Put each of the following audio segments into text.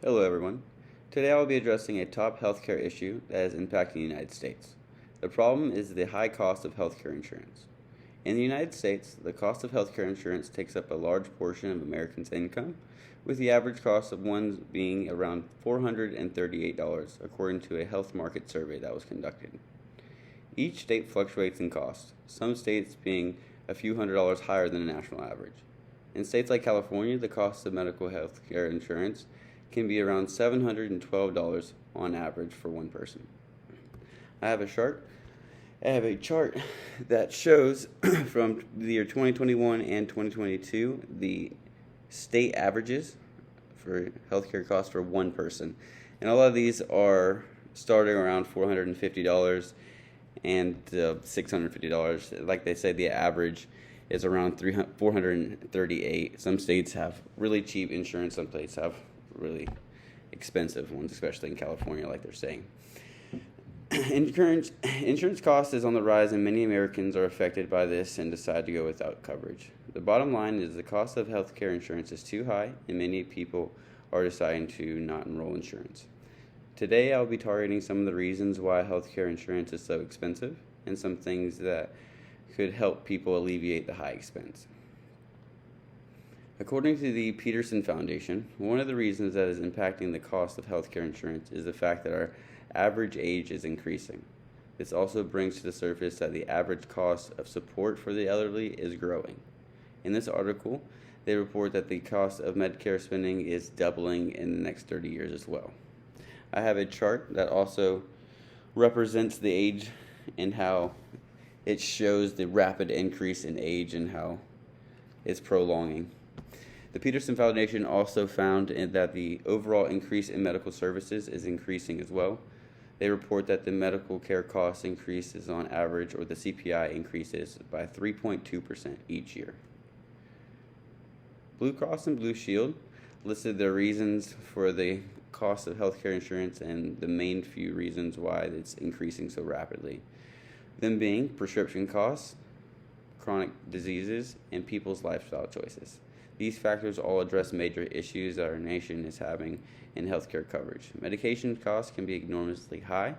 Hello, everyone. Today I will be addressing a top healthcare issue that is impacting the United States. The problem is the high cost of healthcare insurance. In the United States, the cost of healthcare insurance takes up a large portion of Americans' income, with the average cost of one being around $438, according to a health market survey that was conducted. Each state fluctuates in cost, some states being a few $100s higher than the national average. In states like California, the cost of medical health care insurance can be around $712 on average for one person. I have a chart that shows from the year 2021 and 2022 the state averages for healthcare costs for one person. And a lot of these are starting around $450 and $650. Like they say, the average is around $438. Some states have really cheap insurance, some states have really expensive ones, especially in California, like they're saying. Insurance cost is on the rise, and many Americans are affected by this and decide to go without coverage. The bottom line is the cost of healthcare insurance is too high, and many people are deciding to not enroll insurance. Today, I'll be targeting some of the reasons why healthcare insurance is so expensive and some things that could help people alleviate the high expense. According to the Peterson Foundation, one of the reasons that is impacting the cost of healthcare insurance is the fact that our average age is increasing. This also brings to the surface that the average cost of support for the elderly is growing. In this article, they report that the cost of Medicare spending is doubling in the next 30 years as well. I have a chart that also represents the age and how it shows the rapid increase in age and how it's prolonging. The Peterson Foundation also found that the overall increase in medical services is increasing as well. They report that the medical care cost increases on average, or the CPI increases by 3.2% each year. Blue Cross and Blue Shield listed their reasons for the cost of healthcare insurance and the main few reasons why it's increasing so rapidly. Them being prescription costs, chronic diseases, and people's lifestyle choices. These factors all address major issues that our nation is having in healthcare coverage. Medication costs can be enormously high,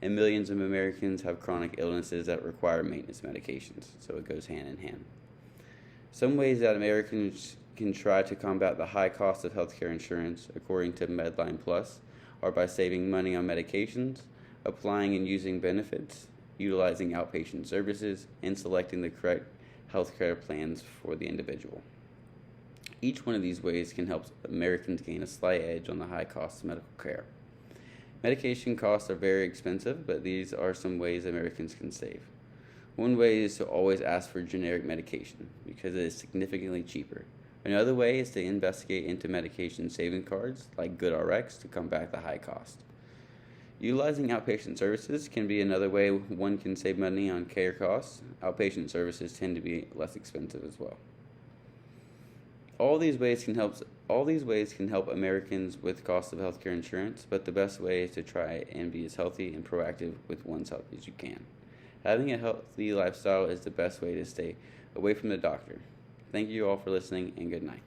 and millions of Americans have chronic illnesses that require maintenance medications, so it goes hand in hand. Some ways that Americans can try to combat the high cost of healthcare insurance, according to Medline Plus, are by saving money on medications, applying and using benefits, utilizing outpatient services, and selecting the correct healthcare plans for the individual. Each one of these ways can help Americans gain a slight edge on the high cost of medical care. Medication costs are very expensive, but these are some ways Americans can save. One way is to always ask for generic medication because it is significantly cheaper. Another way is to investigate into medication saving cards like GoodRx to combat the high cost. Utilizing outpatient services can be another way one can save money on care costs. Outpatient services tend to be less expensive as well. All these ways can help Americans with the cost of healthcare insurance, but the best way is to try and be as healthy and proactive with one's health as you can. Having a healthy lifestyle is the best way to stay away from the doctor. Thank you all for listening, and good night.